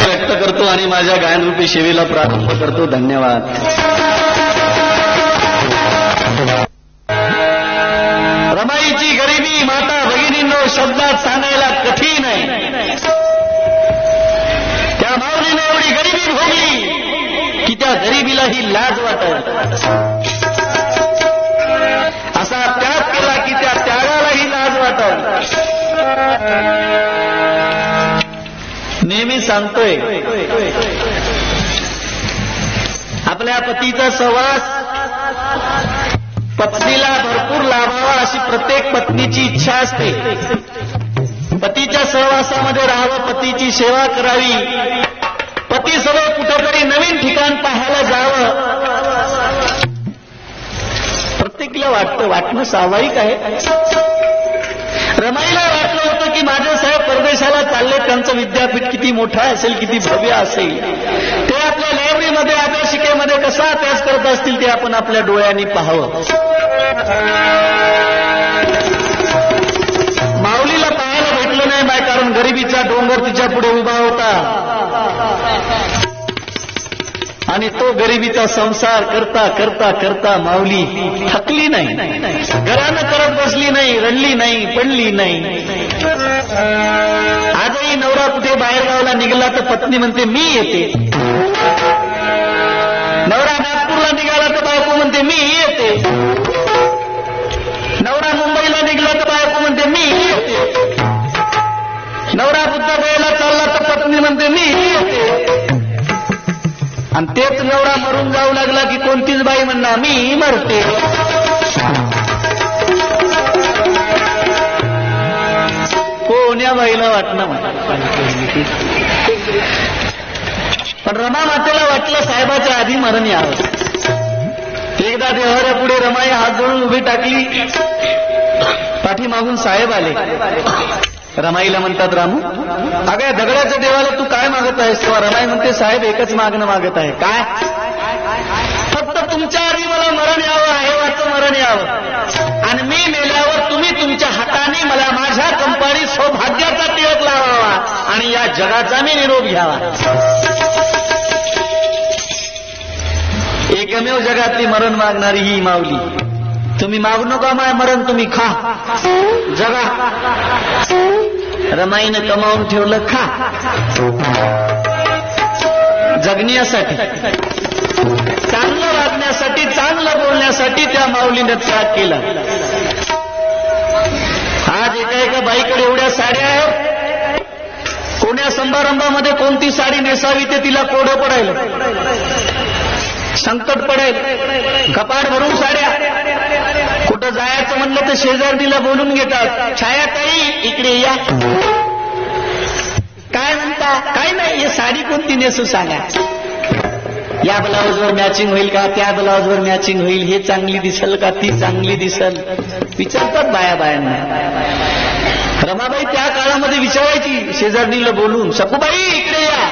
व्यक्त करतो आणि माझ्या गायनरूपी सेवेला प्रारंभ करतो. धन्यवाद. रमाईची गरिबी माता भगिनींनो शब्दात सांगायला कठीण आहे. त्या माऊलीने एवढी गरिबी भोगली की त्या गरिबीलाही लाज वाटत. असा त्याग केला की त्या त्यागालाही लाज वाटत. नेहमी सांगतोय आपल्या पतीचा सहवास पत्नीला भरपूर लाभावा अशी प्रत्येक पत्नीची इच्छा असते. पतीच्या सहवासामध्ये राहावं, पतीची सेवा करावी, पतीसोबत कुठेतरी नवीन ठिकाण पाहायला जावं, प्रत्येकीला वाटणं स्वाभाविक आहे. रमाईला वाटलं होतं की माझे साहेब परदेशाला चालले, त्यांचं विद्यापीठ किती मोठं असेल, किती भव्य असेल, ते आपल्या लायब्ररीमध्ये अभ्यासिकेमध्ये कसा अभ्यास करत असतील ते आपण आपल्या डोळ्यांनी पाहावं. माऊलीला पाहायला भेटलं नाही बाय, कारण गरिबीचा डोंगर तिच्या पुढे उभा होता आणि तो गरिबीचा संसार करता करता करता माऊली थकली नाही, घरानं करत बसली नाही, रडली नाही, पडली नाही. आजही नवरा कुठे बाहेर गावाला निघाला तर पत्नी म्हणते मी येते. नवरा नागपूरला निघाला तर बायको म्हणते मी येते. नवरा मुंबईला निघाला तर बायको म्हणते मी येते. नवरा बुद्धगयाला चालला तर पत्नी म्हणते मी येते. आणि तेच नवरा मरून जाऊ लागला की कोणतीच बाई म्हणणार मी मरते. कोण्या बाईला वाटणं. पण रमा मातेला वाटलं साहेबाच्या आधी मरण यावं. एकदा देवाऱ्या पुढे रमाई हात जोडून उभी टाकली, पाठीमागून साहेब आले. रमाईला म्हणतात रामू अगं दगडाच्या देवाला तू काय मागत आहेस? तेव्हा रमाई म्हणते साहेब एकच मागणं मागत आहे. काय? फक्त तुमच्या आधी मला मरण यावं, हेवाचं मरण यावं आणि मी मेल्यावर तुम्ही तुमच्या हाताने मला माझ्या कंपाळी सौभाग्याचा टिळक लावावा आणि या जगाचा मी निरोप घ्यावा. एकमेव जगातली मरण मागणारी ही माऊली. तुम्ही मागू नका माय मरण, तुम्ही खा जगा. रमाईनं कमावून ठेवलं खा जगण्यासाठी, चांगलं वागण्यासाठी, चांगलं बोलण्यासाठी त्या माऊलीनं त्याग केला. आज एका बाईकडे एवढ्या साड्या आहेत, कोण्या समारंभामध्ये कोणती साडी नेसावी ते तिला कोडं पडायला, संकट पडेल. कपाट भरून साड्या. कुठं जायचं म्हणलं तर शेजारणीला बोलून घेतात, छायाताई इकडे या. काय म्हणता? काय नाही, हे साडी कोणती नेसू सांगा. या ब्लाऊजवर मॅचिंग होईल का, त्या ब्लाऊजवर मॅचिंग होईल, हे चांगली दिसल का, ती चांगली दिसल, विचारतात बायांना. रमाबाई त्या काळामध्ये विचारायची शेजारणीला बोलून, सखूबाई इकडे या.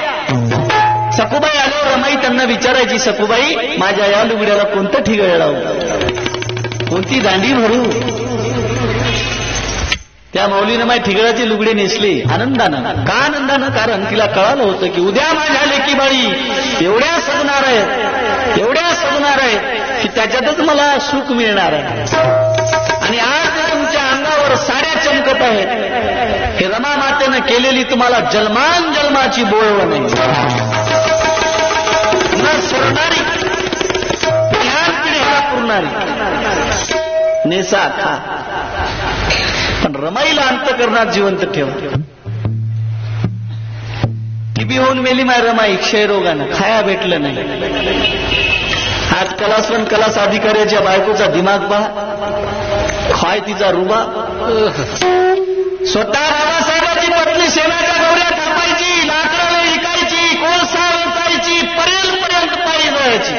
सखूबाई आल्यावर रमाई त्यांना विचारायची, सखूबाई माझ्या या लुगड्याला कोणतं ठिगळ लावू, कोणती दांडी भरू. त्या माऊलीनं माझ्या ठिगळाची लुगडे नेसले आनंदानं. का आनंदानं? कारण तिला कळालं होतं की उद्या माझ्या लेकी बाई एवढ्या सजणार आहेत, एवढ्या सजणार आहेत की त्याच्यातच मला सुख मिळणार आहे. आणि आज तुमच्या अंगावर साड्या चमकत आहेत, हे रमा मातेनं केलेली तुम्हाला जन्मान जन्माची बोळवण नाही. सोडणारी पिढ्या पुरणारी नेसा खा, पण रमाईला अंतकरणात जिवंत ठेव. टीबी होऊन मेली माय रमाई क्षयरोगानं, खाया भेटलं नाही. आज कलासवन कलास अधिकाऱ्याच्या बायकोचा दिमाग पहा, खाय तिचा रुबा. स्वतः रामासाहेबांची पत्नी सेनाच्या गौऱ्या कापायची, लाकडं विकायची, कोळसा विकायची, पर्यंत पायी जायची.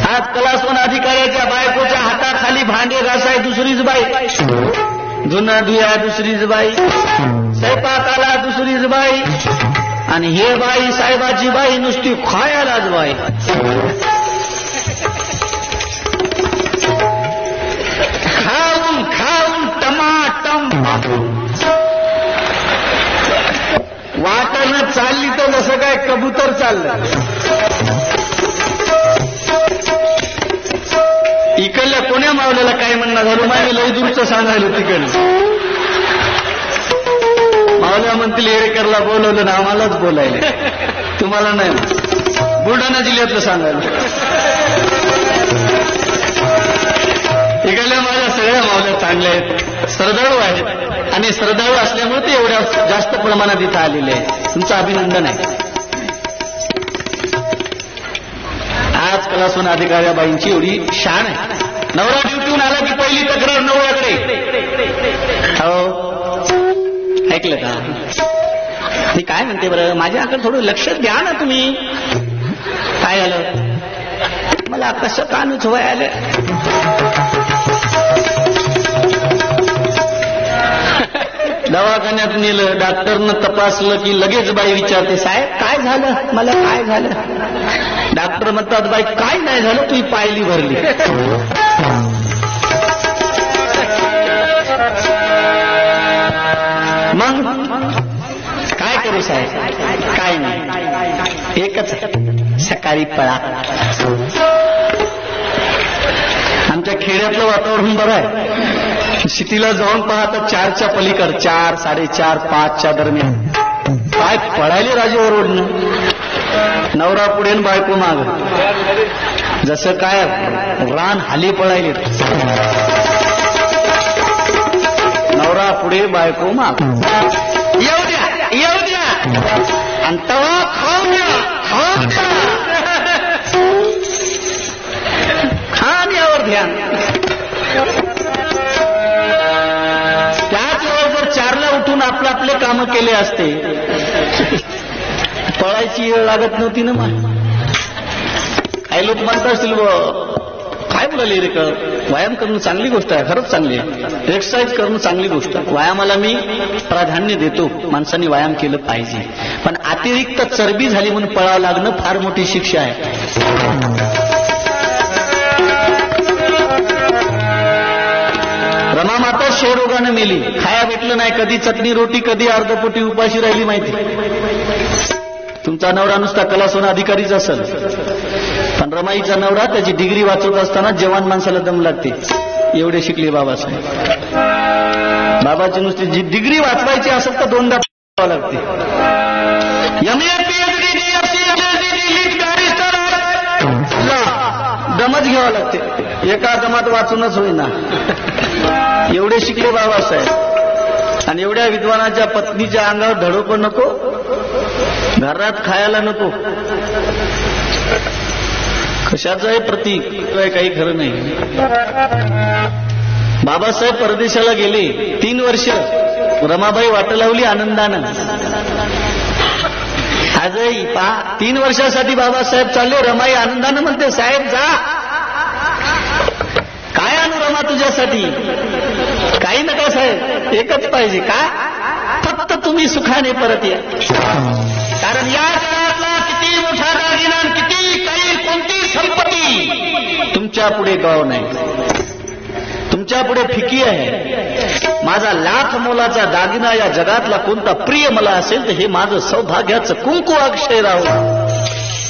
आज कलासवन अधिकाऱ्याच्या बायकोच्या हाताखाली भांडे घासाय दुसरीच बाई. धुणं धुया दुसरीच बाई, स्वयंपाकाला दुसरीच बाई, आणि हे बाई साहेबाची बाई नुसती खायलाच बाई. खाऊन खाऊन टमाटम वाटानं चालली तर जसं काय कबूतर चाललं. इकडल्या कोण्या मावल्याला काय म्हणणं झालं माझ्या लय दूरचं सांगायला तिकडलं. मावल्या म्हणतील हेरेकरला बोलवलं ना आम्हालाच बोलायला, तुम्हाला नाही. बुलढाणा जिल्ह्यातलं सांगायला. इकडल्या माझ्या सगळ्या मावल्या चांगल्या आहेत, श्रद्धाळू आहेत, आणि श्रद्धाळू असल्यामुळे ते एवढ्या जास्त प्रमाणात इथं आलेले आहे. तुमचं अभिनंदन आहे. आज कलासून अधिकाऱ्या बाईंची एवढी शान आहे. नवरा ड्युटीहून आला की पहिली तक्रार नवऱ्याकडे. हो ऐकलं का? ती काय म्हणते बरं, माझ्याकडे थोडं लक्ष द्या ना तुम्ही. काय झालं? मला कसं कानूच वय आलं. दवाखान्यात नेलं, डॉक्टरनं तपासलं की लगेच बाई विचारते, साहेब काय झालं? मला काय झालं? डॉक्टर म्हणतात, बाई काय नाही झालं, तुझी पायली भरली. मग काय करू साहेब? काय नाही, एकच सकाळी पळा. आमच्या खेड्यातलं वातावरण बरं आहे. सिटीला जाऊन पाहता 4च्या पलीकड, 4, 4:30, 5च्या दरम्यान काय पळायले राजेवर ओढणं. नवरा पुढे बायको माग, जसं काय रान हाली पळायले. नवरा पुढे बायको माग. येऊ द्या येऊ द्या, आणि तवा खाऊन द्या, खाऊन खान यावर ध्यान. त्याच वेळेस जर 4ला उठून आपले आपले कामं केले असते, पळायची वेळ लागत नव्हती ना. मग काही लोक म्हणत असतील, काय बोलायले रे का? व्यायाम करणं चांगली गोष्ट आहे, खरंच चांगली आहे. एक्सरसाइज करणं चांगली गोष्ट आहे. व्यायामाला मी प्राधान्य देतो, माणसांनी व्यायाम केलं पाहिजे. पण अतिरिक्त चरबी झाली म्हणून पळावं लागणं फार मोठी शिक्षा आहे. रमा माता क्षयरोगानं मेली, खाया भेटलं नाही. कधी चटणी रोटी, कधी अर्धपोटी उपाशी राहिली माहिती. तुमचा नवरा नुसता कलासून अधिकारीच असेल, पण रमाईचा नवरा त्याची डिग्री वाचवत असताना जवान माणसाला दम लागते. एवढे शिकले बाबासाहेब. बाबाची नुसती जी डिग्री वाचवायची असेल तर 2दा लागते. दमच घ्यावा लागते, एका दमात वाचूनच होईना. एवढे शिकले बाबासाहेब. आणि एवढ्या विद्वानाच्या पत्नीच्या अंगावर धडो पण नको, घरात खायला नको. कशाचं आहे प्रतीक, काही खरं नाही. बाबासाहेब परदेशाला गेले, 3 वर्ष रमाबाई वाट लावली आनंदानं. आजही 3 वर्षासाठी बाबासाहेब चालले. रमाई आनंदानं म्हणते, साहेब जा, काय आणू रमा तुझ्यासाठी? काही नका साहेब, एकच पाहिजे. का? फक्त तुम्ही सुखाने परत या. कारण या काळातला किती मोठा दागिना, किती काही कोणती संपत्ती तुमच्या पुढे गौरव नाही, तुमच्या पुढे फिकी आहे. माझा लाख मोलाचा दागिना या जगातला कोणता प्रिय मला असेल तर हे माझं सौभाग्याचं कुंकू अक्षय राहू,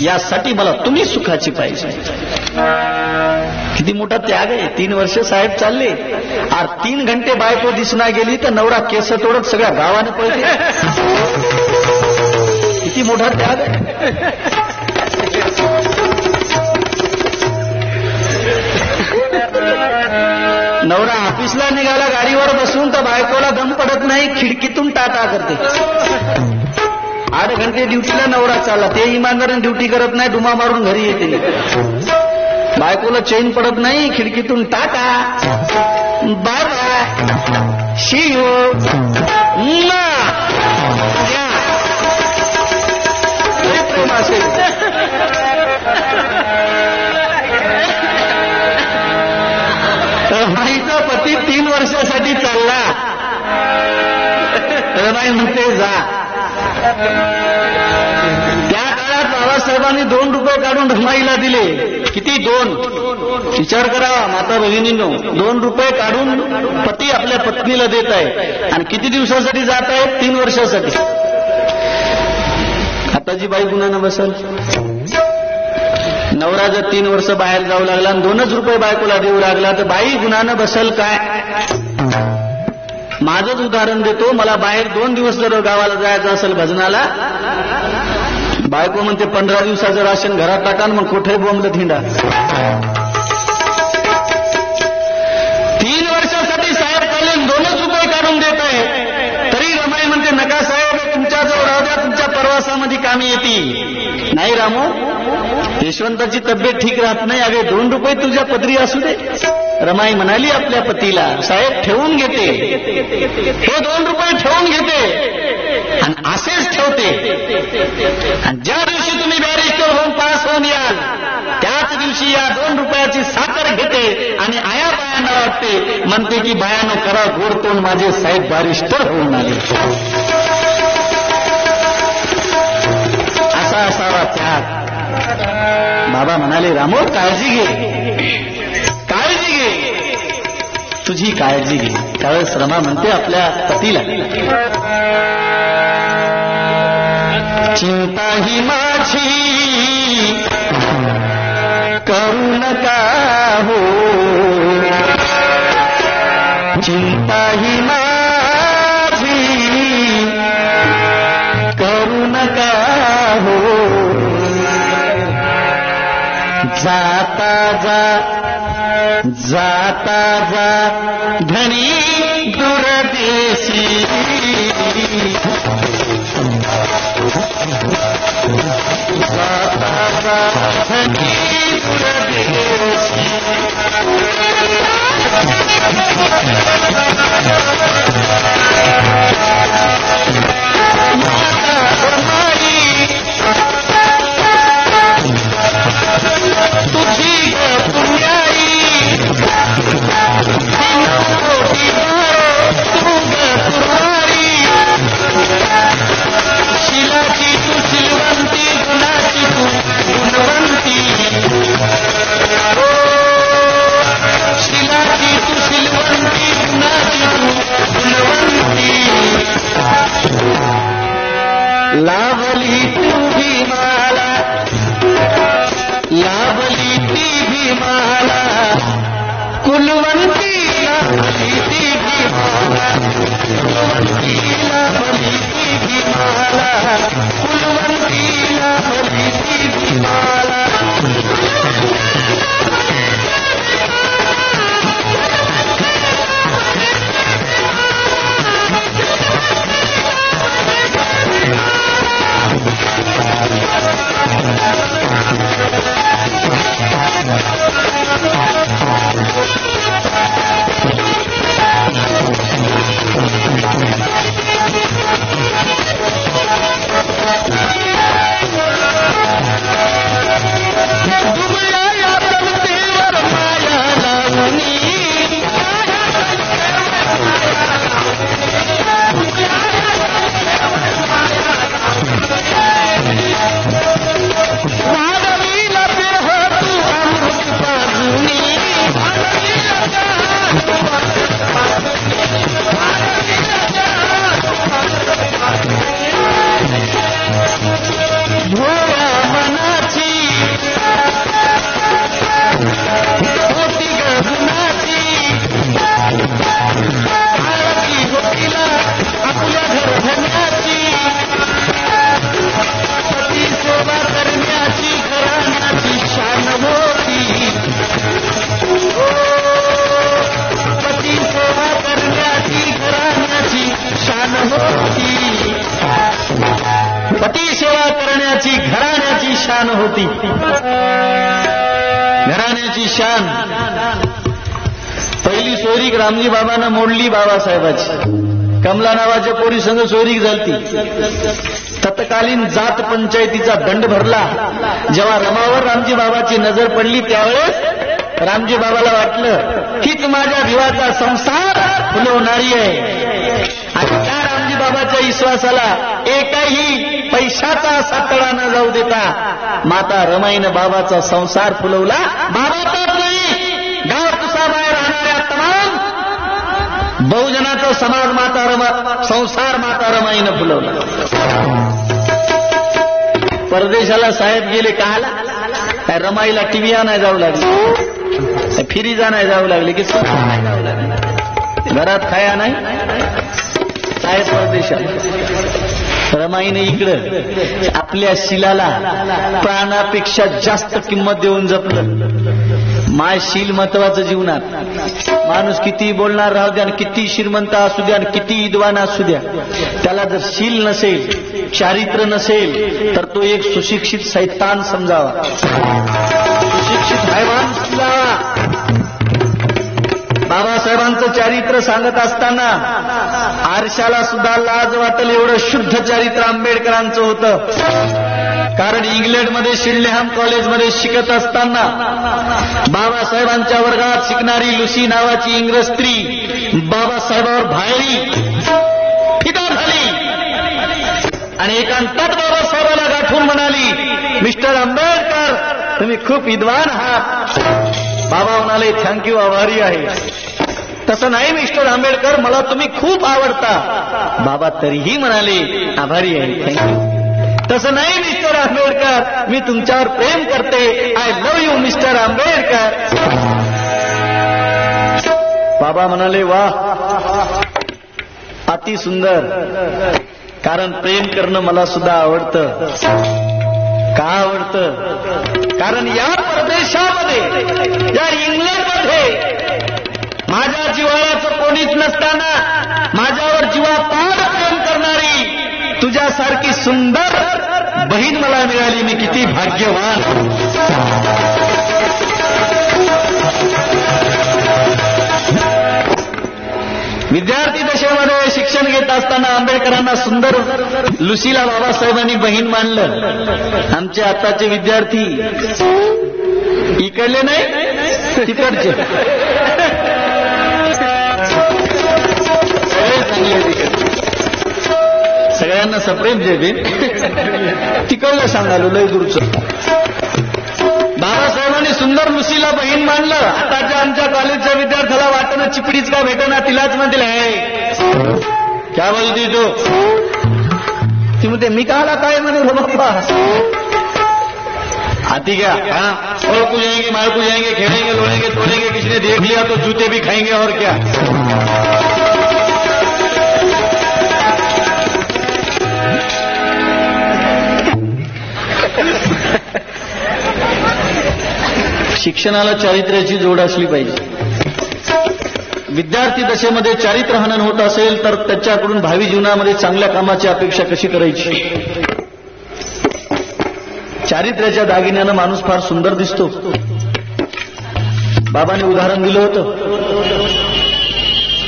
यासाठी मला तुम्ही सुखाची पाहिजे. किती मोठा त्याग आहे. 3 वर्ष साहेब चालले, 3 घंटे बायको दिसना गेली तर नवरा केस तोडत सगळ्या गावाने पळते. किती मोठा त्याग आहे. नवरा ऑफिसला निघाला गाडीवर बसून तर बायकोला दम पडत नाही, खिडकीतून टाटा करते. 8 घंटे ड्युटीला नवरा चालला, ते इमानदारीने ड्युटी करत नाही, डुमा मारून घरी येते. बायकोला चैन पडत नाही, खिडकीतून टाटा, बाय बाय, शी यू. प्रेम असेल. माईचा पती 3 वर्षासाठी चालला, बाई म्हणते जा. त्या काळात बाबासाहेबांनी 2 रुपये काढून रमाईला दिले. किती? 2. विचार करावा माता भगिनींनो, 2 रुपये काढून पती आपल्या पत्नीला देत आहे आणि किती दिवसासाठी जात आहे? 3 वर्षासाठी. आताची बाई गुन्ह्यानं बसल. नवरा जर 3 वर्ष बाहेर जाऊ लागला आणि 2च रुपये बायकोला देऊ लागला तर बाई गुन्ह्यानं बसल काय? माझंच उदाहरण देतो. मला बाहेर 2 दिवस जर गावाला जायचं असेल भजनाला, बायको म्हणते 15 दिवसाचं राशन घरात टाका, मग कुठे बोंबलं थिंडा. 3 वर्षासाठी साहेब कालीन 2च रुपये काढून देत आहे, तरी रमाई म्हणते नका साहेब, तुमच्या जवळ राहू द्या, तुमच्या प्रवासामध्ये कामी येते. नाही रामो, यशवंताची तब्येत ठीक राहत नाही, अगे 2 रुपये तुझ्या पदरी असू दे. रमाई म्हणाली आपल्या पतीला, साहेब ठेवून घेते, हे 2 रुपये ठेवून घेते आणि असेच ठेवते, आणि ज्या दिवशी तुम्ही बॅरिस्टर होऊन पास होऊन याल त्याच दिवशी या 2 रुपयाची साखर घेते आणि आया बायांना वाटते, म्हणते की बायानो करा गोड तोंड, माझे साहेब बॅरिस्टर होऊन आले. असा असावा त्याग. बाबा म्हणाले, रामो काळजी घे, काळजी घे, तुझी काळजी घे. त्यावेळेस रमा म्हणते आपल्या पतीला, चिंता ही माझी करू नका हो, चिंता ही माझी करू नका हो, जाता जा, जाता जा धनी दुरदेशी, जाता जा धनी दुरदेशी. तुझी पुण्याई शिलाची तू शिलवंती, गुणाची तू गुणवंती, शिलाची तू शिलवंती, गुणाची तू गुणवंती. लाभली तू भीमाला, लाभली ती भीमाला, कुलवंती लाभली ती भीमाला, कुलवंती लाभली ती भीमाला, कुलवंती लाभली ती भीमाला. शान होती, घराण्याची शान. पहिली सोयरीक रामजी बाबांना मोडली बाबासाहेबाची. कमला नावाच्या पोरी संग सोयरीक झालती. तत्कालीन जात पंचायतीचा दंड भरला. जेव्हा रमावर रामजी बाबाची नजर पडली त्यावेळेस रामजी बाबाला वाटलं हीच माझ्या जीवाचा संसार फुलवणारी आहे. आणि त्या रामजी बाबाच्या विश्वासाला एकही पैशाचा असा तडा न जाऊ देता माता रमाईनं बाबाचा संसार फुलवला. बाबाचाच नाही, गाव कुसाबाहेर राहणाऱ्या तमाम बहुजनाचा समाज संसार माता रमाईनं फुलवला. परदेशाला साहेब गेले काला, काय रमाईला टीव्ही आणाय जाऊ लागले, फिरी आणाय जाऊ लागले की नाही जाऊ लागले, घरात खाया नाही, साहेब परदेशात. रमाईने इकडं आपल्या शिलाला प्राणापेक्षा जास्त किंमत देऊन जपलं. माय शील महत्वाचं जीवनात. माणूस किती बोलणार राहू द्या, किती श्रीमंत असू द्या, किती विद्वान असू द्या, त्याला जर शील नसेल, चारित्र्य नसेल, तर तो एक सुशिक्षित शैतान समजावा, सुशिक्षित हैवान समजावा. बाबासाहेबांचं चारित्र्य सांगत असताना आरशाला सुद्धा लाज वाटेल एवढं शुद्ध चारित्र्य आंबेडकरांचं होतं. कारण इंग्लंडमध्ये शिल्लेहम कॉलेजमध्ये शिकत असताना बाबासाहेबांच्या वर्गात शिकणारी लुसी नावाची इंग्रज स्त्री बाबासाहेबांवर भायरी फिदा झाली आणि एकांतात बाबासाहेबाला गाठून म्हणाली, मिस्टर आंबेडकर तुम्ही खूप विद्वान आहात. बाबा म्हणाले, थँक्यू, आभारी आहे. तसं नाही मिस्टर आंबेडकर, मला तुम्ही खूप आवडता. बाबा तरीही म्हणाले, आभारी आहे, थँक्यू. तसं नाही मिस्टर आंबेडकर, मी तुमच्यावर प्रेम करते, I love you mister Ambedkar. बाबा म्हणाले, वाह, अति सुंदर. कारण प्रेम करणं मला सुद्धा आवडतं. का आवडतं? कारण या प्रदेशामध्ये, या इंग्लंडमध्ये माझ्या जिव्हाळ्याचं कोणीच नसताना माझ्यावर जीवापाड प्रेम करणारी तुझ्यासारखी सुंदर बहीण मला मिळाली, मी किती भाग्यवान. विद्यार्थी दशेमध्ये शिक्षण घेत असताना आंबेडकरांना सुंदर लुसीला बाबासाहेबांनी बहीण मानलं. आमचे आताचे विद्यार्थी इकडले नाही, तिकडचे सगळ्यांना सप्रेम जे दे तिकडलं सांगालो लय दूरचं. बाबासाहेबांनी सुंदर लुसीला बहीण मानलं. आताच्या आमच्या कॉलेजच्या विद्यार्थ्याला वाटणं चिपडीच का भेटेना, तिलाच म्हणतील आहे क्या बोलती तो. ती म्हणते मी काला काय म्हणे बाबा, आती क्या, हाँ को जाएंगे मार को जाएंगे, खेलेंगे लोड़ेंगे तोड़ेंगे, किसी ने देख लिया तो जूते भी खाएंगे और क्या. शिक्षणाला चारित्र्याची जोड असली पाहिजे. विद्यार्थी दशेमध्ये चारित्र्य हनन होत असेल तर त्याच्याकडून भावी जीवनामध्ये चांगल्या कामाची अपेक्षा कशी करायची. चारित्र्याच्या दागिन्यानं माणूस फार सुंदर दिसतो. बाबांनी उदाहरण दिलं होतं.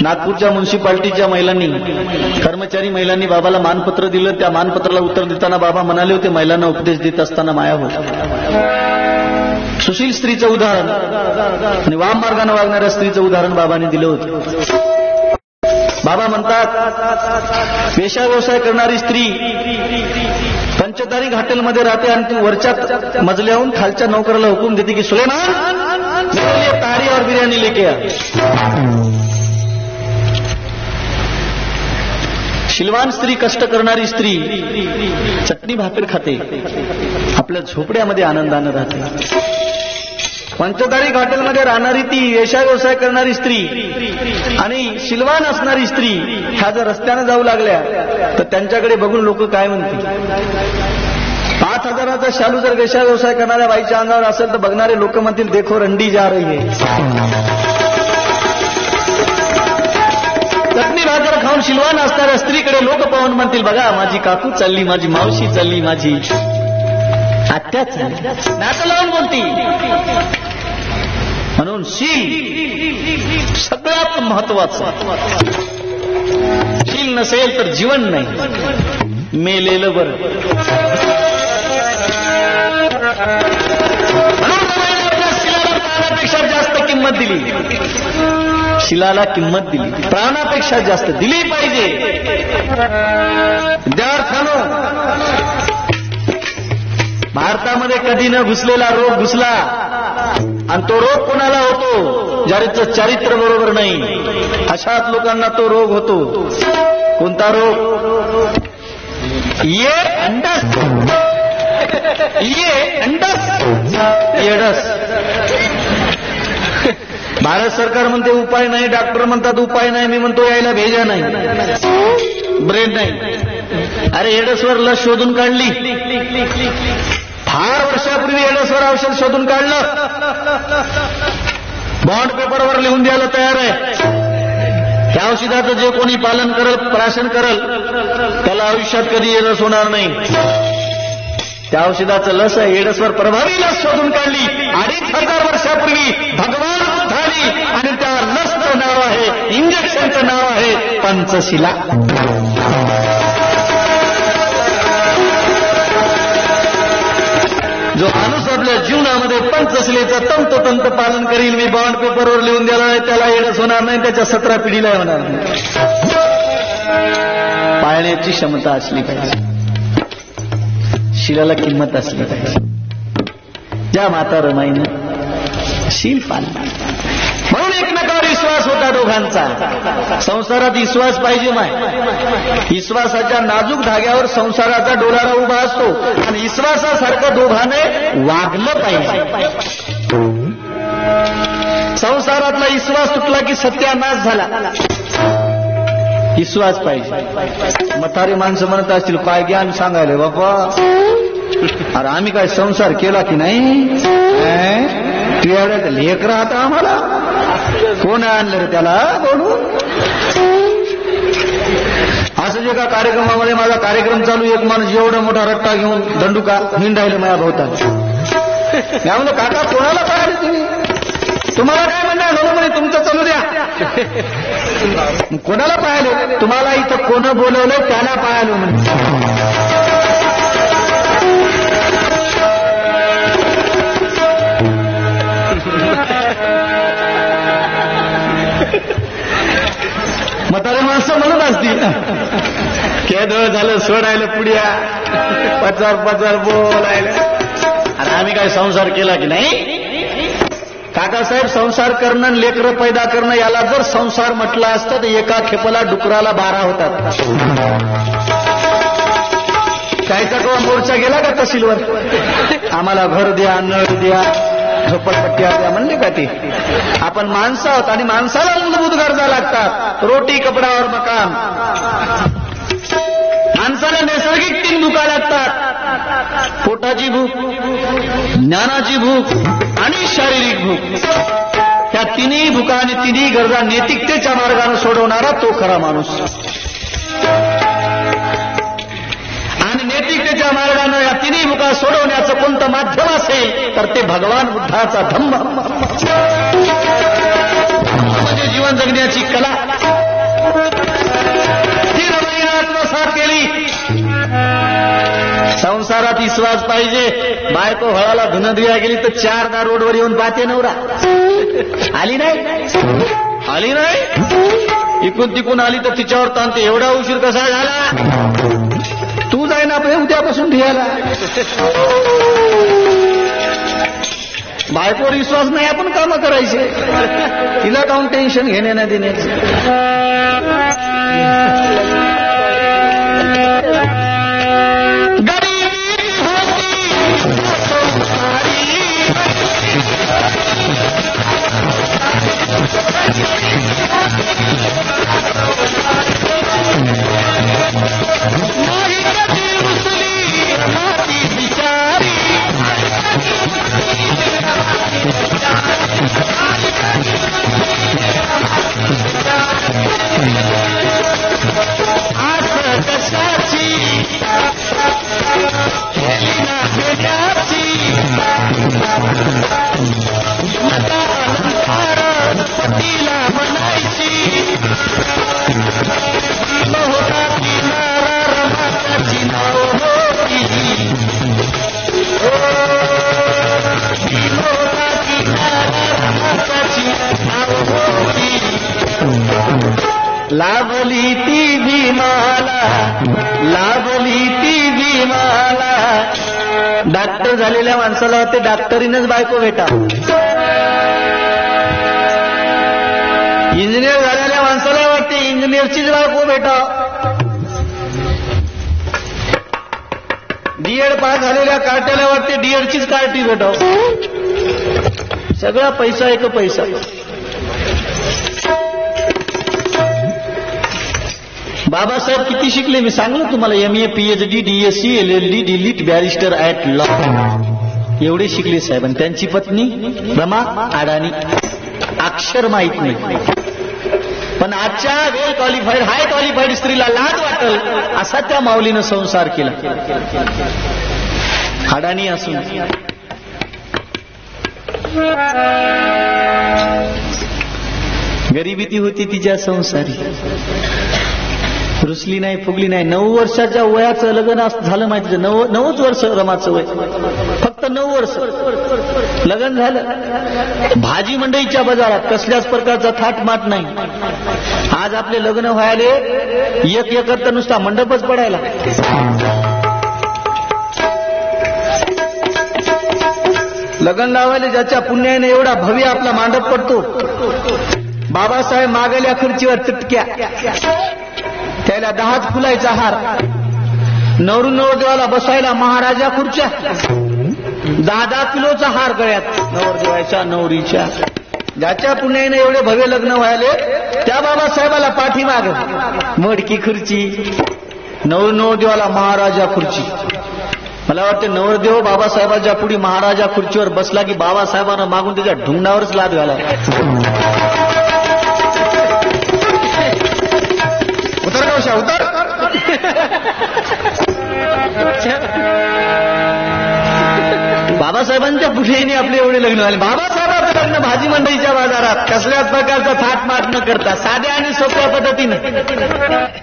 नागपूरच्या म्युन्सिपाल्टीच्या महिलांनी, कर्मचारी महिलांनी बाबाला मानपत्र दिलं. त्या मानपत्राला उत्तर देताना बाबा म्हणाले होते, महिलांना उपदेश देत असताना माया होत. सुशील स्त्रीचं उदाहरण आणि वाम मार्गाने वागणाऱ्या स्त्रीचं उदाहरण बाबांनी दिलं होतं. बाबा म्हणतात, पेशा व्यवसाय करणारी स्त्री पंचतारी हॉटेलमध्ये राहते आणि ती वरच्या मजल्याहून खालच्या नोकराला हुकूम देते की सुलेमान तारी और बिर्याणी लेके आ. शिलवान स्त्री, कष्ट करणारी स्त्री चटणी भाकर खाते, आपल्या झोपड्यामध्ये आनंदानं राहते. पंचतारी हॉटेलमध्ये राहणारी ती वेश्या व्यवसाय करणारी स्त्री आणि शिलवान असणारी स्त्री ह्या जर रस्त्यानं जाऊ लागल्या तर त्यांच्याकडे बघून लोक काय म्हणतील. 5,000चा शालू जर वेश्या व्यवसाय करणाऱ्या बाईच्या अंगावर असेल तर बघणारे लोक म्हणतील, देखो रंडी जा रही है. चटणी भाकर खाऊन शिलवान असणाऱ्या स्त्रीकडे लोक पाहून म्हणतील, बघा माझी काकू चालली, माझी मावशी चालली, माझी आत्या चालली, नातं लावून बोलती. म्हणून शील सगळ्यात महत्वाचं. शील नसेल तर जीवन नाही, मेलेलं बरं. म्हणून आपल्या शिलाला प्राणापेक्षा जास्त किंमत दिली. शिलाला किंमत दिली, प्राणापेक्षा जास्त दिली पाहिजे. विद्यार्थ्यांनो, भारतामध्ये कधी न घुसलेला रोग घुसला आणि तो रोग कोणाला होतो? ज्याचं चारित्र्य बरोबर नाही अशाच लोकांना तो रोग होतो. कोणता रोग? ये अंडस, येडस. भारत सरकार म्हणते उपाय नाही, डॉक्टर म्हणतात उपाय नाही, मी म्हणतो यायला भेजा नाही, ब्रेन नाही. अरे एडसवर लस शोधून काढली, फार वर्षापूर्वी एडसवर औषध शोधून काढलं, बॉन्ड पेपरवर लिहून द्यायला तयार आहे. त्या औषधाचं जे कोणी पालन करल, प्राशन करल, त्याला आयुष्यात कधी एडस होणार नाही. त्या औषधाचं लस आहे, एडसवर प्रभावी लस शोधून काढली 2500 वर्षापूर्वी भगवान बुद्धांनी, आणि त्या लसचं नाव आहे, इंजेक्शनचं नाव आहे पंचशिला. जो माणूस आपल्या जीवनामध्ये पंचशिलेचं तंतोतंत पालन करील, मी बॉन्ड पेपरवर लिहून दिला नाही, त्याला एडस होणार नाही, त्याच्या 17 पिढीला होणार नाही. पाळण्याची क्षमता असली पाहिजे, शिलाला किंमत असली पाहिजे. ज्या माता रमाईनं शील पाळला म्हणून एकमेकावर विश्वास होता दोघांचा. संसारात विश्वास पाहिजे माय. विश्वासाच्या नाजूक धाग्यावर संसाराचा डोलारा उभा असतो, आणि विश्वासासारखं दोघांने वागलं पाहिजे. संसारातला विश्वास तुटला की सत्यानाश झाला. विश्वास पाहिजे. म्हातारी माणसं म्हणत असतील काय ज्ञान सांगायला बाबा, अरे आम्ही काय संसार केला की नाही, लेख राहता आम्हाला, कोण आणलं रे त्याला बोलून. असं जे का कार्यक्रमामध्ये माझा कार्यक्रम चालू, एक माणूस एवढा मोठा रट्टा घेऊन दंडुका हिंडायला माझ्या भोवतात. मी म्हणलं काका कोणाला पाहिजे तुम्ही, तुम्हाला काय म्हणणार झालं म्हणे, तुमचं चालू द्या. कोणाला पाहिलं? तुम्हाला इथं कोण बोलवलं त्याला पाहिलं म्हणे. म्हातारे माणसं म्हणत असतील केदळ झालं सोडायला पुढ्या पचार बोलायला. आणि आम्ही काय संसार केला की नाही? काकासाहेब, संसार करणं, लेकरं पैदा करणं, याला जर संसार म्हटलं असतं तर एका खेपला डुकराला 12 होतात. कायचा कवा मोर्चा गेला का तहसीलवर, आम्हाला घर द्या, नळ द्या, झोपडपट्ट्या द्या म्हणले का ते? आपण माणसं आहोत आणि माणसाला मूलभूत गरजा लागतात. रोटी, कपडा और मकान. माणसाला नैसर्गिक 3 भुका लागतात, पोटाची भूक, ज्ञानाची भूक आणि शारीरिक भूक. त्या 3ही भुका आणि 3ही गरजा नैतिकतेच्या मार्गाने सोडवणारा तो खरा माणूस. आणि नैतिकतेच्या मार्गाने या 3ही भुका सोडवण्याचं कोणतं माध्यम असेल तर ते भगवान बुद्धाचा धम्म म्हणजे जीवन जगण्याची कला. ती रमाईने आत्मसात केली. संसारात विश्वास पाहिजे. बायको हळाला धुणं धुया गेली तर 4दा रोडवर येऊन पाहते नवरा. आली नाही, इकून तिकून आली तर तिच्यावर ताणते, एवढा उशीर कसा झाला, तू जाय ना उद्यापासून धियाला. बायकोवर विश्वास नाही, आपण कामं करायचे, तिला काऊन टेन्शन घेणे ना देण्याचं. लाभली ती भीमाला, लाभली ती भीमाला. डॉक्टर झालेल्या माणसाला वाटते डॉक्टरीनच बायको भेटा. इंजिनियर झालेल्या माणसाला वाटते इंजिनियरचीच बायको भेटा. डीएड पास झालेल्या कार्ट्याला वाटते डीएडचीच कार्टी भेटाव. सगळा पैसा एक पैसा. बाबासाहेब किती शिकले मी सांगलं तुम्हाला. MA PhD DSc LLD delete barrister at law एवढे शिकले साहेब. आणि त्यांची पत्नी रमा अडाणी. अक्षर माहित नाही. पण आजच्या वेल क्वालिफाईड हाय क्वालिफाईड स्त्रीला लाज वाटल असा त्या माऊलीनं संसार केला. अडाणी असून गरिबी ती होती तिच्या संसारी. रुसली नाही, फुगली नाही. 9 वर्षाच्या वयाचं लग्न झालं माहिती. 9च वर्ष रमाचं वय. फक्त 9 वर्ष लग्न झालं. भाजी मंडईच्या बाजारात कसल्याच प्रकारचा थाटमाट नाही. आज आपले लग्न व्हायले एक एकर तर नुसता मंडपच पडायला. लग्न लावायला ज्याच्या पुण्याने एवढा भव्य आपला मांडप पडतो. बाबासाहेब मागल्या खुर्चीवर तुटक्या, त्याला 10 फुलायचा हार. नवरू नवरदेवाला बसायला महाराजा खुर्च्या. 10 किलोचा हार गळ्यात नवरदेवाच्या नवरीच्या. ज्याच्या पुण्याने एवढे भव्य लग्न व्हायले त्या बाबासाहेबाला पाठीमाग मोडकी खुर्ची. नवरू नवरदेवाला महाराजा खुर्ची. मला वाटतं नवरदेव बाबासाहेबाच्या पुढे महाराजा खुर्चीवर बसला की बाबासाहेबांना मागून त्याच्या ढुंगणावरच लाद घाला. उतर कशा उतर. बाबासाहेबांच्या पुढेही आपले एवढे लग्न झाले. बाबासाहेबांचं लग्न भाजी मंडईच्या बाजारात कसल्याच प्रकारचा थाटमाट न करता साध्या आणि सोप्या पद्धतीनं.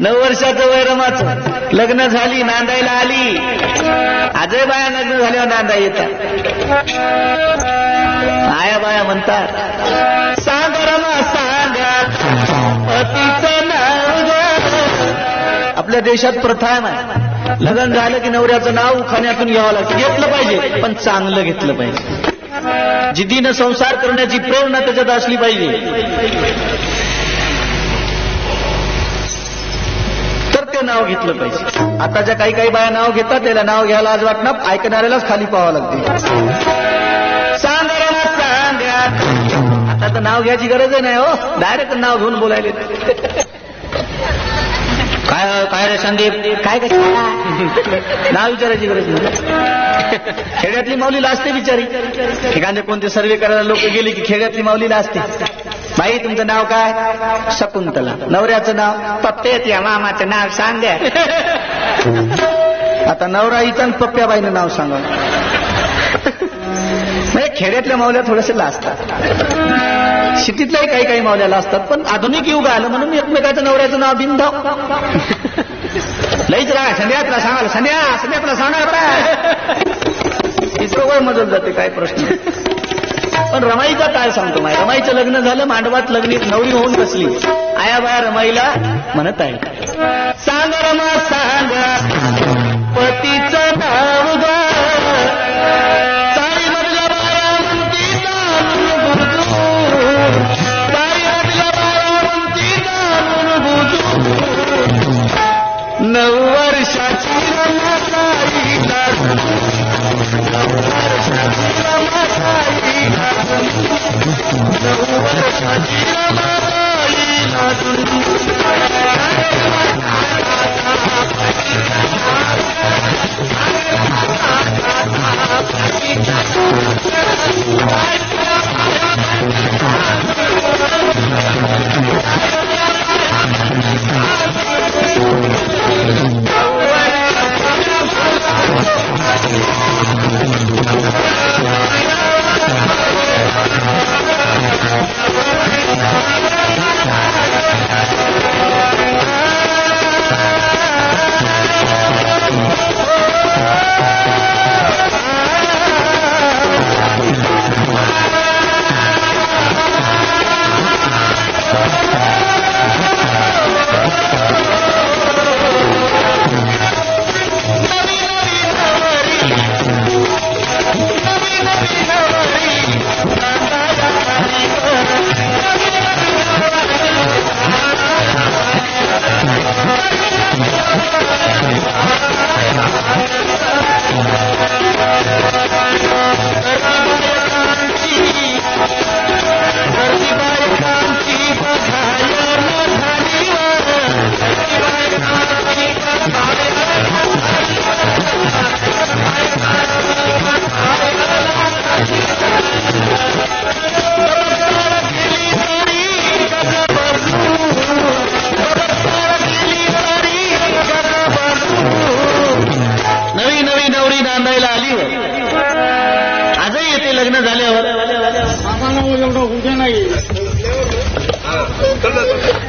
9 वर्षाचं वय रमाचं. लग्न झाली, नांदायला आली. आजही बाया लग्न झाल्यावर नांदा येतात. आया बाया म्हणतात सांग रमा सांगा पतीचं नाव. आपल्या देशात प्रथा आहे. लग्न झालं की नवऱ्याचं नाव उखाण्यातून घ्यावं लागतं. घेतलं पाहिजे पण चांगलं घेतलं पाहिजे. जिद्दीनं संसार करण्याची प्रेरणा त्याच्यात असली पाहिजे. तर ते नाव घेतलं पाहिजे. आताच्या काही बाया नाव घेतात, त्याला नाव घ्यायला आज वाटणार, ऐकणाऱ्यालाच खाली पाहावं लागते. सांगा सांगा. आता तर नाव घ्यायची गरज नाही हो. डायरेक्ट नाव घेऊन बोलायले. काय रे संदीप काय नाव विचारायची गरज नाही. खेड्यातली माऊली लाजते बिचारी. एखादे कोणते सर्वे करायला लोक गेले की खेड्यातली माऊली लाजते. बाई तुमचं नाव काय? शकुंतला. नवऱ्याचं नाव? पप्पेत या मामाचं नाव सांग द्या. आता नवरा हिचा पप्प्याबाईनं नाव सांगा. खेड्यातल्या मावल्या थोडेसे लाजतात. सिटीतल्याही काही मावल्या लाजतात. पण आधुनिक युग आलं म्हणून एकमेकाचं नवऱ्याचं नाव बिंदाव लईच राहा. संध्यातला सांगाल संध्या तुला सांगा इतकं मदत जाते. काय प्रश्न. पण रमाईचा काय सांगतो माय. रमाईचं लग्न झालं, मांडवात लग्न नवरी होऊन बसली. आया बाया रमाईला म्हणत आहे सांग रमा सांग पतीचं नाव ग.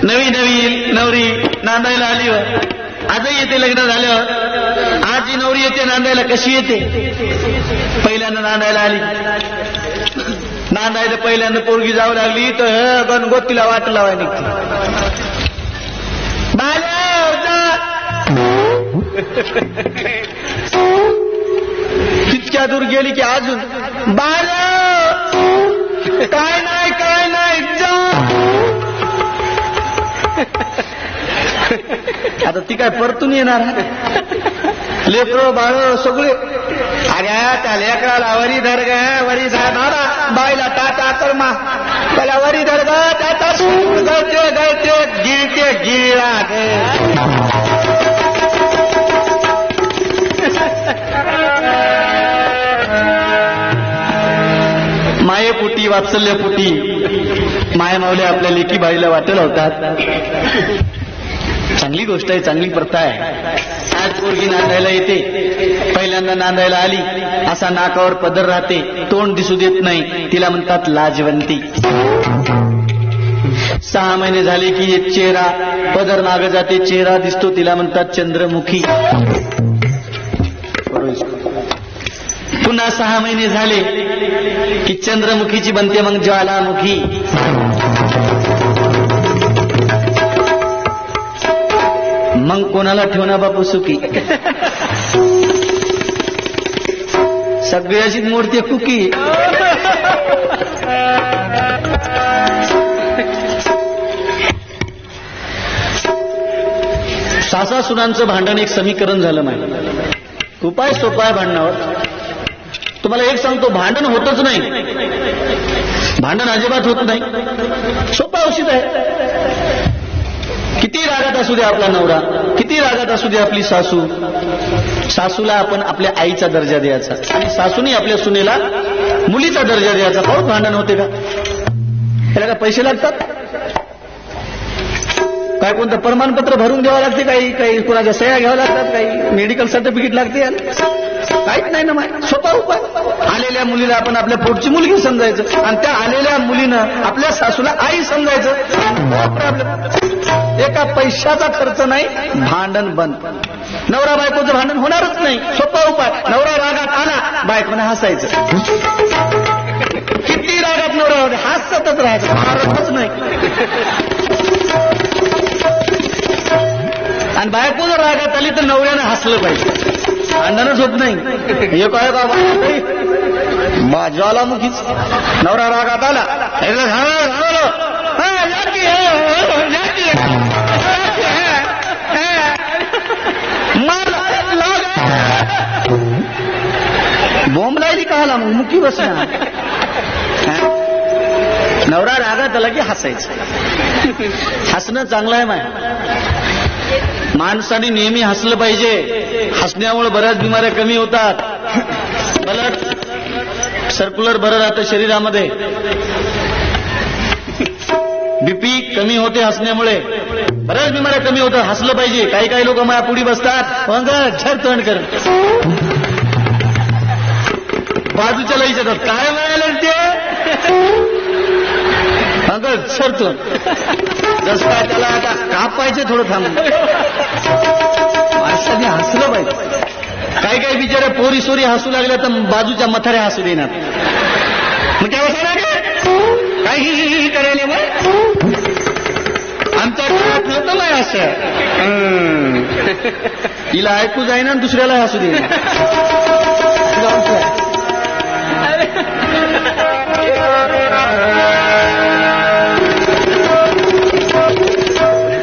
नवी नवी नवरी नांदायला आली. आजही येते लग्न झाल्यावर. आज ही नवरी येते नांदायला. कशी येते? पहिल्यांदा नांदायला आली. नांदायला पहिल्यांदा पोरगी जाऊ लागली तर गणगोतीला वाट लावाय निघते. तितक्या दूर गेली की अजून काय नाही काय नाही आता ती काय परतून येणार. लेकरं बाळ सगळे अरे त्या लेकराला वरी धरगा वरी दादा बाईला टाटा कर्मा त्याला वरी धरगा टाटा गळते गळते गिळते गिळा मायेपुटी वात्सल्यपुटी मायमावले आपल्या लेकी बाईला वाटेल होतात. चांगली गोष्ट आहे, चांगली प्रथा आहे. आज पोरगी नांदायला येते. पहिल्यांदा नांदायला आली असा नाकावर पदर राहते, तोंड दिसू देत नाही, तिला म्हणतात लाजवंती. 6 महिने झाले की एक चेहरा पदर माग जाते, चेहरा दिसतो, तिला म्हणतात चंद्रमुखी. पुन्हा 6 महिने झाले की चंद्रमुखीची बनते मग ज्वालामुखी. मग कोणाला ठेवणार बापू सुखी. सगळी अशीच मूर्ती कुकी. सासा सुनांचं भांडण एक समीकरण झालं नाही. उपाय सोपा आहे भांडणावर. तुम्हाला एक सांगतो, भांडण होतच नाही. भांडण अजिबात होत नाही. सोपा औषध आहे. किती रागात असू दे आपला नवरा, किती रागात असू दे आपली सासू, सासूला आपण आपल्या आईचा दर्जा द्यायचा आणि सासूने आपल्या सुनेला मुलीचा दर्जा द्यायचा. बहुत भांडण होते का? त्याला पैसे लागतात काय? कोणतं प्रमाणपत्र भरून द्यावं लागते? काही कोणाच्या सह्या घ्यावं लागतात? काही मेडिकल सर्टिफिकेट लागते? काहीच नाही ना. सोपा उपाय. आलेल्या मुलीला आपण आपल्या पोटची मुलगी समजायचं आणि त्या आलेल्या मुलीनं आपल्या सासूला आई समजायचं. प्रॉब्लेम. एका पैशाचा खर्च नाही, भांडण बंद. नवरा बायकोचं भांडण होणारच नाही. सोपा उपाय. नवरा रागात आला, बायकोने हसायचं. किती रागात नवरा हसतच राहायचं, मारतच नाही. आणि बायको जर रागात आली तर नवऱ्यानं हसलं पाहिजे. भांडणच होत नाही. हे काय बाबा ज्वालामुखीच. नवरा रागात आला, बॉम्ब लायली कहाला मग मुखी बसणार. नवरा रागात आला की हसायचं. हसणं चांगलं आहे. माणसाने नेहमी हसलं पाहिजे. हसण्यामुळे बऱ्याच बिमाऱ्या कमी होतात. ब्लड सर्क्युलर बरं राहतं शरीरामध्ये. बीपी कमी होते हसण्यामुळे. बऱ्याच बिमाऱ्या कमी होतात. हसलं पाहिजे. काही लोक माझ्या पुढी बसतात, झर तोंड कर, बाजूच्या लई जातात. काय म्हणायला ते सरतो जस काय त्याला आता कापायचे थोडं थांब. माणसाने हसलं पाहिजे. काही बिचाऱ्या पोरी सोरी हसू लागल्या तर बाजूच्या मथाऱ्या हसू देणार. मग त्या काही करायला मग आमच्या घरात होतं नाही असं. तिला ऐकू जाईना आणि दुसऱ्याला हसू देणार.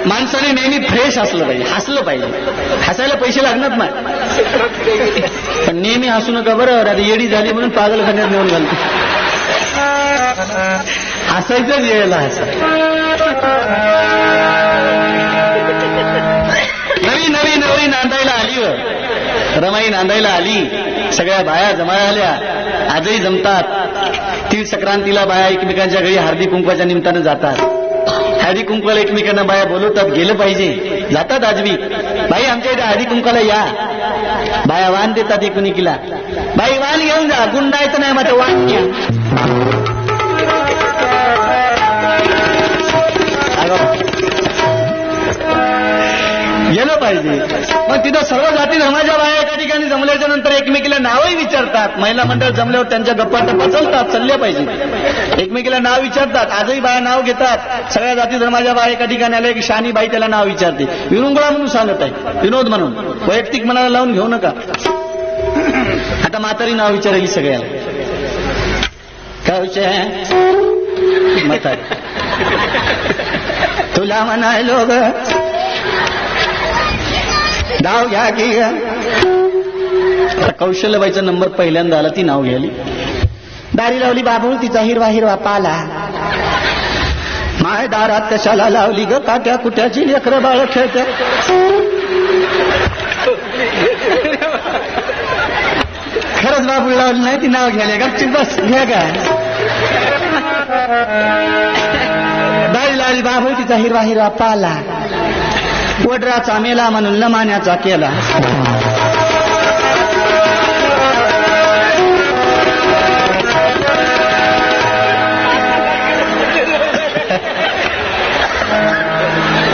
माणसाने नेहमी फ्रेश असलं पाहिजे. हसलं पाहिजे. हसायला पैसे लागणार नाही, पण नेहमी हसू नका बरं. आता येडी झाली म्हणून पागलखान्यात नेऊन घालते. हसायचंच यायला हसा. नवी नांदायला आली. रमाई नांदायला आली. सगळ्या बाया जमा झाल्या. आजही जमतात. तीळ संक्रांतीला बाया एकमेकांच्या घरी हळदी कुंकवाच्या निमित्तानं जातात. हळदी कुंकवाला एकमेकांना बाया बोलवतात. गेलं पाहिजे. जातात आजवी. बाई आमच्या इथे हळदी कुंकवाला या. बाया वाण देतात एकुणिकीला. बाई वाण घेऊन जा. गुंडायचं नाही मात्र वाण घ्या. गेलं पाहिजे. मग तिथं सर्व जाती धर्माच्या बाया एका ठिकाणी जमल्याच्या नंतर एकमेकीला नावही विचारतात. महिला मंडळ जमल्यावर त्यांच्या गप्पा टप्पा चालतात, चालल्या पाहिजे. एकमेकीला नाव विचारतात. आजही बाया नाव घेतात. सगळ्या जाती धर्माच्या बाया एका ठिकाणी आल्या की शानी बाई त्याला नाव विचारते. विरुंगळा म्हणून सांगत आहे, विनोद म्हणून, वैयक्तिक मनाला लावून घेऊ नका. आता म्हातारी नाव विचारायची सगळ्याला. काय विषय म्हातारी तुला म्हणायलो ग नाव घ्या की. कौशल्यबाईचा नंबर पहिल्यांदा आला, ती नाव घ्याली. दारी लावली बाबूळ तिचा हिरवा हिरवा पाला. माय दारात कशाला लावली ग काट्या कुट्याची लेकरं बाळ खेळते. खरंच बाबूळ लावली नाही, ती नाव घ्यायला गपचूप बस घ्या का. दारी लावली बाबूळ तिचा हिरवा हिरवा पाला. वडराचा मेला म्हणून लमान्याचा केला.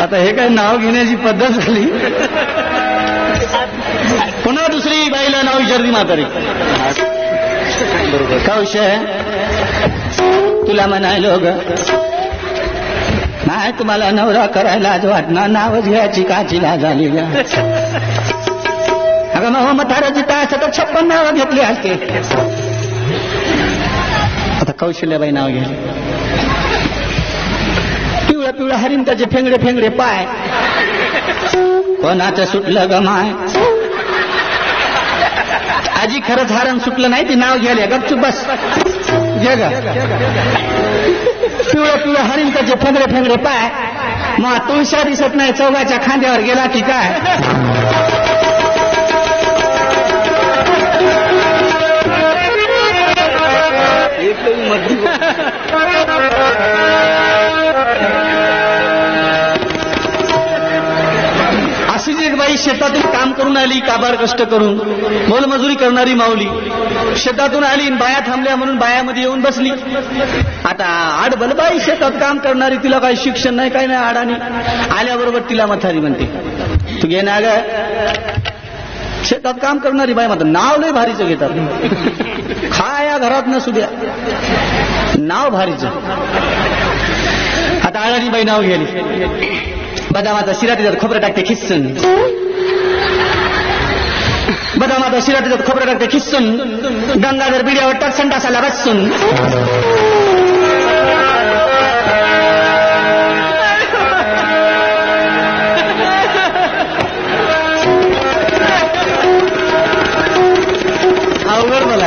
आता हे काय नाव घेण्याची पद्धत झाली. पुन्हा दुसरी बाईला नाव विचारली म्हातारी. का विषय तुला म्हणायलो ग नाही तुम्हाला नवरा करायला आज वाटणार, नावच घ्यायची काचीला झाली ग. अगं मग म्हाताराची काय असं तर 56 नावं घेतली असते. आता कौशल्याबाई नाव घ्यायला. पिवळा पिवळा हरिण त्याचे फेंगडे फेंगडे पाय. कोणाचं सुटलं ग माय. आजी खरंच हरण सुटलं नाही, ती नाव घ्यायला गपचूप बस घे ग. पिवळं पिवळं हरिण त्याचे फेंगडे फेंगडे पाय. मग तुळशा दिसत नाही, चौघाच्या खांद्यावर गेला की काय. अशीच एक बाई शेतातून काम करून आली, काबार कष्ट करून, मोलमजुरी करणारी माऊली. शेतातून आली, बाया थांबल्या म्हणून बायामध्ये येऊन बसली. आता आडबल बाई शेतात काम करणारी, तिला काही शिक्षण नाही काही नाही. आडानी आल्याबरोबर तिला म्हातारी म्हणते, तू घे ना ग. शेतात काम करणारी बाई म्हणतात, नाव लय भारीचं घेतात. खाया घरात नसू द्या, नाव भारीचं. आता आडानी बाई नाव घ्यायली. बदामाचा शिरा तिच्यात खोबरं टाकते खिस्सून. बदामाचा शिरा तिच्यात खोबरं टाकते खिस्सून. गंगाधर बिड्यावर टाक संडासाला बसून. अवघड मला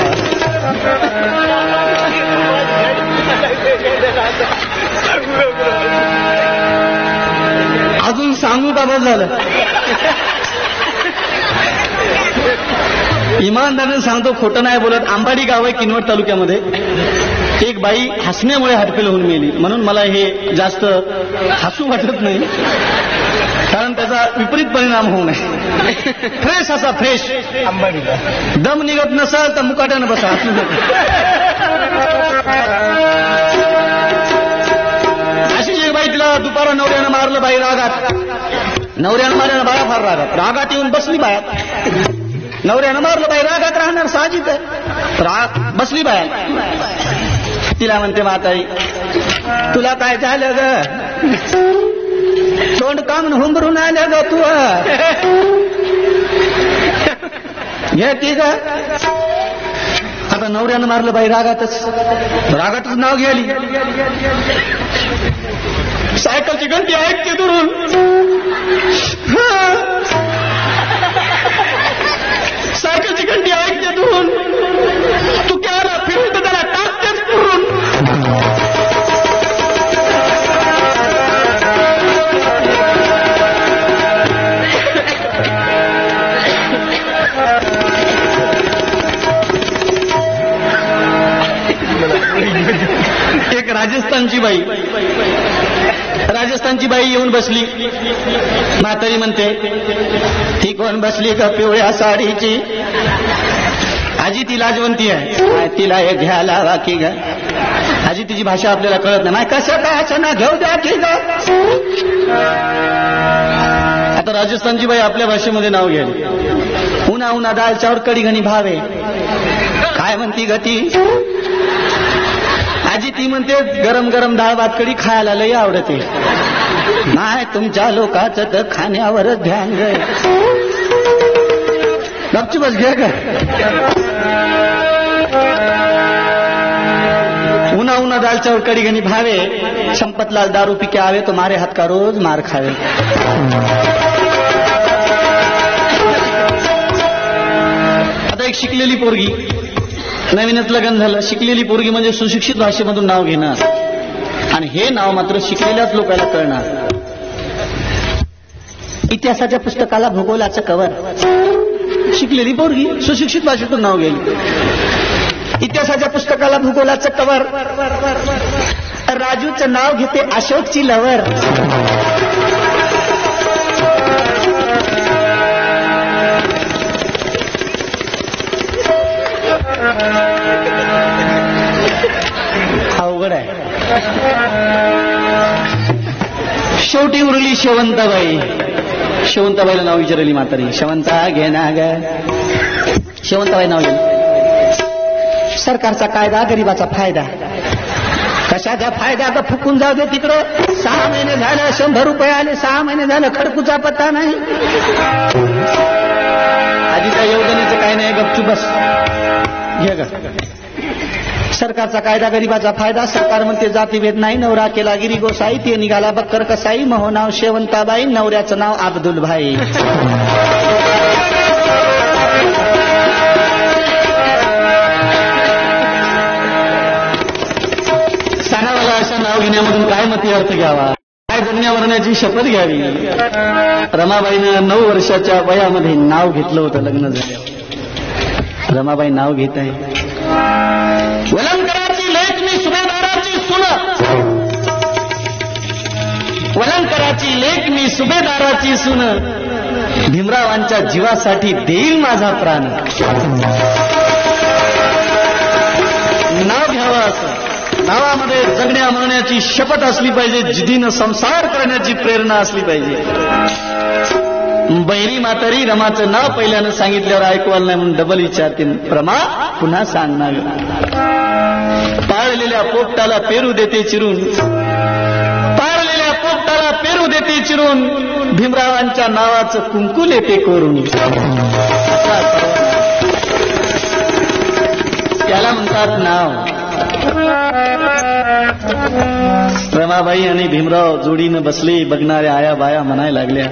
अजून सांगू का बस झालं. इमानदारीने सांगतो, खोटं नाही बोलत. आंबाडी गाव आहे किनवट तालुक्यामध्ये. एक बाई हसण्यामुळे हातफेल होऊन मेली. म्हणून मला हे जास्त हसू वाटत नाही, कारण त्याचा विपरीत परिणाम होऊ नये. फ्रेश असा फ्रेश आंबाडीला दम निघत नसाल तर मुकाट्यानं बसा, हसू नका. अशी एक बाई, तिला दुपारा नवऱ्यानं मारलं बाई रागात. नवऱ्यानं मारल्यानं बाया फार रागात येऊन बसली बाया. नवऱ्यानं मारलं बाई रागात राहणार, साहजिक आहे. राग बसली बाया. तिला म्हणते म्हातारी, तुला काय झालं ग. तोंड कामून हुंबरून आलं ग तू. घे की ग. आता नवऱ्यानं मारलं बाई रागातच नाव घ्यायली. सायकलची घंटी ऐकते दुरून. सायकलची घंटी ऐकते दुरून. तू क्या फिरून तर त्याला टाकतेच पुरून. एक राजस्थानची बाई येऊन बसली. म्हातारी म्हणते, ती कोण बसली का पिवळ्या साडीची. आजी ती लाजवंती आहे, तिला हे घ्यायला लावा की ग. आजी तिची भाषा आपल्याला कळत नाही. कसं काय असं ना घेऊ द्या की ग. आता राजस्थानची बाई आपल्या भाषेमध्ये नाव घ्यायला, उन्हा उन्हा दाल चावर कडी घणी भावे. काय म्हणती गती आजी? ती म्हणते गरम गरम डाळ भात कडी खायला लई आवडते. नाही तुमच्या लोकांचं तर खाण्यावरच ध्यान ग. गपची बस घ्या का. उन्हा उन्हा दाल चावल कड़ी घनी भावे, संपतलाल दारू पी के आवे तो मारे हाथ का रोज मार खावे. आता एक शिकलेली पोरगी, नवीनच लग्न झालं, शिकलेली पोरगी म्हणजे सुशिक्षित भाषेमधून नाव घेणार, आणि हे नाव मात्र शिकलेल्याच लोकांना कळणार. इतिहासाच्या पुस्तकाला भूगोलाचं कवर. शिकलेली पोरगी सुशिक्षित भाषेतून नाव गेली, इतिहासाच्या पुस्तकाला भूगोलाचं कवर. राजूचं नाव घेते अशोकची लवर. अवघड आहे. शेवटी उरली शेवंताबाई. शेवंताबाईला नाव विचारली म्हातारी. शेवंता घे ना ग. शेवंताबाई नाव घेतलं. सरकारचा कायदा गरिबाचा फायदा. कशाचा फायदा? तर फुकून जाऊ दे तिकडं. 6 महिने झालं 100 रुपये आले, 6 महिने झालं खडकूचा पत्ता नाही. आधीच्या योजनेचं काय नाही, गपचूप बस घे ग. सरकारचा कायदा गरिबाचा फायदा. सरकार म्हणते जातीभेद नाही, नवरा केला गिरी गोसाई, ते निघाला बक्कर कसाई. महो नाव शेवंताबाई, नवऱ्याचं नाव अब्दुल भाई. सणावाला अशा नाव घेण्यामधून काय मती अर्थ घ्यावा, काय जगण्यावरण्याची शपथ घ्यावी. रमाबाईनं 9 वर्षाच्या वयामध्ये नाव घेतलं होतं लग्न झाल्यावर. रमाबाई नाव घेत आहे. वलंकराची लेक मी सुभेदाराची सुन. वलंकराची लेक मी सुभेदाराची सुन. भीमरावांच्या जीवासाठी देईल माझा प्राण. नाव घ्यावं असं. नावामध्ये जगण्या मरण्याची शपथ असली पाहिजे, जिद्दीनं संसार करण्याची प्रेरणा असली पाहिजे. बैरी म्हातारी रमाचं नाव पहिल्यानं सांगितल्यावर ऐकवाल नाही म्हणून डबल विचारते. रमा पुन्हा सांगणार. पाळलेल्या पोपटाला पेरू देते चिरून. पाळलेल्या पोपटाला पेरू देते चिरून. भीमरावांच्या नावाचं कुंकू लेते कोरून. त्याला म्हणतात नाव. रमाबाई आणि भीमराव जोडीनं बसले. बघणाऱ्या आया बाया म्हणायला लागल्या,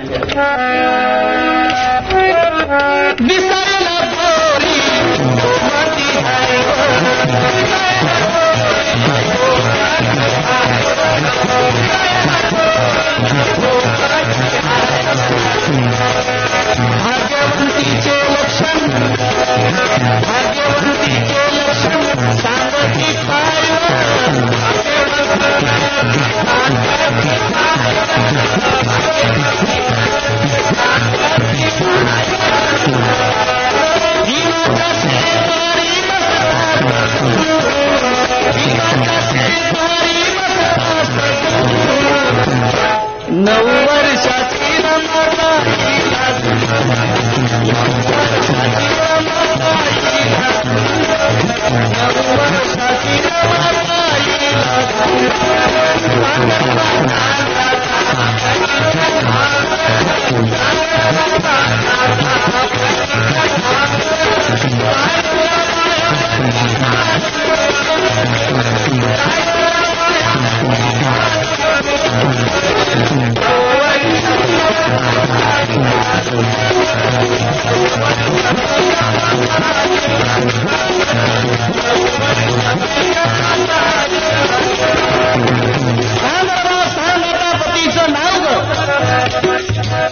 भाग्यवंतीचे लक्षण, भाग्यवंतीचे लक्षण सांगती नऊ वर्षाची रमाता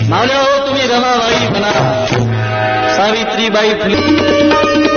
मावल्या हो तुम्ही रमाबाई म्हणा, सावित्रीबाई फुले.